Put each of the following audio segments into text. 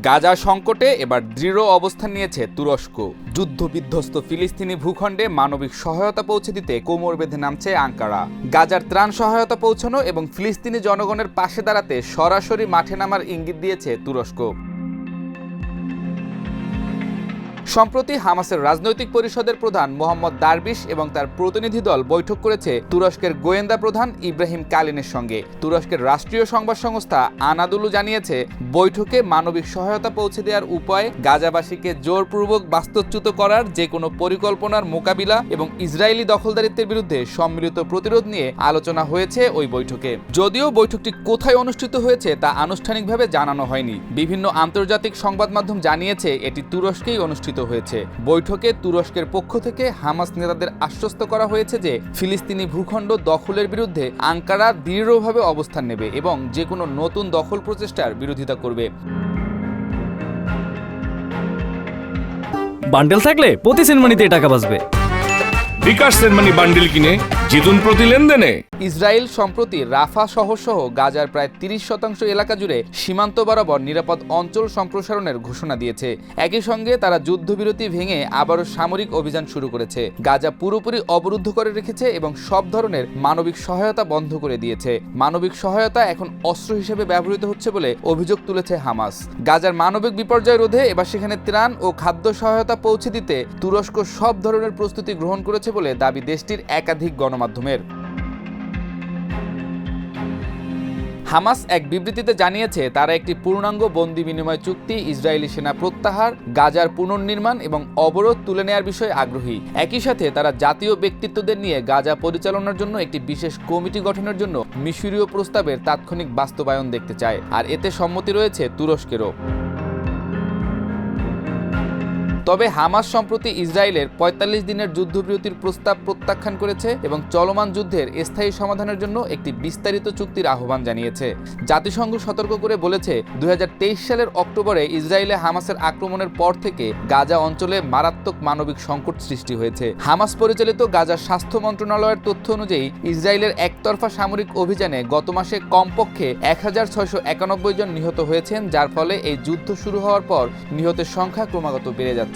গাজা সংকটে এবার দৃঢ় অবস্থান নিয়েছে তুরস্ক। যুদ্ধবিধ্বস্ত ফিলিস্তিনি ভূখণ্ডে মানবিক সহায়তা পৌঁছে দিতে কোমর বেঁধে নামছে আঙ্কারা। গাজার ত্রাণ সহায়তা পৌঁছানো এবং ফিলিস্তিনি জনগণের পাশে দাঁড়াতে সরাসরি মাঠে নামার ইঙ্গিত দিয়েছে তুরস্ক। সম্প্রতি হামাসের রাজনৈতিক পরিষদের প্রধান মোহাম্মদ দারবিশ এবং তার প্রতিনিধি দল বৈঠক করেছে তুরস্কের গোয়েন্দা প্রধান ইব্রাহিম কালিনের সঙ্গে। তুরস্কের রাষ্ট্রীয় সংবাদ সংস্থা আনাদুলু জানিয়েছে, বৈঠকে মানবিক সহায়তা পৌঁছে দেওয়ার উপায়, গাজাবাসীকে জোরপূর্বক বাস্তুচ্যুত করার যে কোনো পরিকল্পনার মোকাবিলা এবং ইসরায়েলি দখলদারিত্বের বিরুদ্ধে সম্মিলিত প্রতিরোধ নিয়ে আলোচনা হয়েছে ওই বৈঠকে। যদিও বৈঠকটি কোথায় অনুষ্ঠিত হয়েছে তা আনুষ্ঠানিকভাবে জানানো হয়নি। বিভিন্ন আন্তর্জাতিক সংবাদ মাধ্যম জানিয়েছে এটি তুরস্কেই অনুষ্ঠিত হয়েছে। বৈঠকে তুরস্কের পক্ষ থেকে হামাস নেতাদের আশ্বস্ত করা হয়েছে যে ফিলিস্তিনি ভূখণ্ড দখলের বিরুদ্ধে আঙ্কারা দৃঢ়ভাবে অবস্থান নেবে এবং যে কোনো নতুন দখল প্রচেষ্টার বিরোধিতা করবে। বান্ডেল থাকলে প্রতি সেনমানিতে টাকা বাঁচবে। বিকাশ সেনমানি বান্ডেল কিনে জিতুন প্রতি লেনদেনে। ইসরায়েল সম্প্রতি রাফা শহর সহ গাজার প্রায় 30% এলাকা জুড়ে সীমান্ত বরাবর নিরাপদ অঞ্চল সম্প্রসারণের ঘোষণা দিয়েছে। একই সঙ্গে তারা যুদ্ধবিরতি ভেঙে আবারও সামরিক অভিযান শুরু করেছে। গাজা পুরোপুরি অবরুদ্ধ করে রেখেছে এবং সব ধরনের মানবিক সহায়তা বন্ধ করে দিয়েছে। মানবিক সহায়তা এখন অস্ত্র হিসেবে ব্যবহৃত হচ্ছে বলে অভিযোগ তুলেছে হামাস। গাজার মানবিক বিপর্যয় রোধে এবার সেখানে ত্রাণ ও খাদ্য সহায়তা পৌঁছে দিতে তুরস্ক সব ধরনের প্রস্তুতি গ্রহণ করেছে বলে দাবি দেশটির একাধিক গণমাধ্যমের। হামাস এক বিবৃতিতে জানিয়েছে, তারা একটি পূর্ণাঙ্গ বন্দি বিনিময় চুক্তি, ইসরায়েলি সেনা প্রত্যাহার, গাজার পুনর্নির্মাণ এবং অবরোধ তুলে নেওয়ার বিষয়ে আগ্রহী। একই সাথে তারা জাতীয় ব্যক্তিত্বদের নিয়ে গাজা পরিচালনার জন্য একটি বিশেষ কমিটি গঠনের জন্য মিশরীয় প্রস্তাবের তাৎক্ষণিক বাস্তবায়ন দেখতে চায়, আর এতে সম্মতি রয়েছে তুরস্কেরও। তবে হামাস সম্প্রতি ইসরায়েলের 45 দিনের যুদ্ধবিরতির প্রস্তাব প্রত্যাখ্যান করেছে এবং চলমান যুদ্ধের স্থায়ী সমাধানের জন্য একটি বিস্তারিত চুক্তির আহ্বান জানিয়েছে। জাতিসংঘ সতর্ক করে বলেছে, 2023 সালের অক্টোবরে ইসরায়েলে হামাসের আক্রমণের পর থেকে গাজা অঞ্চলে মারাত্মক মানবিক সংকট সৃষ্টি হয়েছে। হামাস পরিচালিত গাজার স্বাস্থ্য মন্ত্রণালয়ের তথ্য অনুযায়ী ইসরায়েলের একতরফা সামরিক অভিযানে গত মাসে কমপক্ষে 1691 জন নিহত হয়েছেন, যার ফলে এই যুদ্ধ শুরু হওয়ার পর নিহতের সংখ্যা ক্রমাগত বেড়ে যাচ্ছে।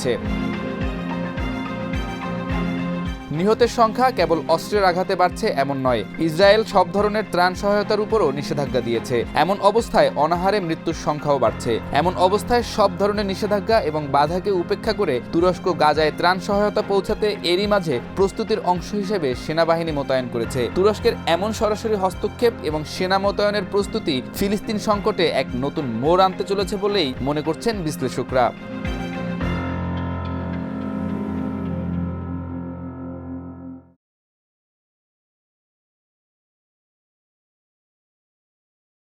নিহতের সংখ্যা কেবল অস্ত্রের আঘাতে বাড়ছে এমন নয়, ইসরায়েল সব ধরনের ত্রাণ সহায়তার উপরও নিষেধাজ্ঞা দিয়েছে। এমন অবস্থায় অনাহারে মৃত্যুর সংখ্যাও বাড়ছে। এমন অবস্থায় সব ধরনের নিষেধাজ্ঞা এবং বাধাকে উপেক্ষা করে তুরস্ক গাজায় ত্রাণ সহায়তা পৌঁছাতে এরই মাঝে প্রস্তুতির অংশ হিসেবে সেনাবাহিনী মোতায়েন করেছে। তুরস্কের এমন সরাসরি হস্তক্ষেপ এবং সেনা মোতায়েনের প্রস্তুতি ফিলিস্তিন সংকটে এক নতুন মোড় আনতে চলেছে বলেই মনে করছেন বিশ্লেষকরা।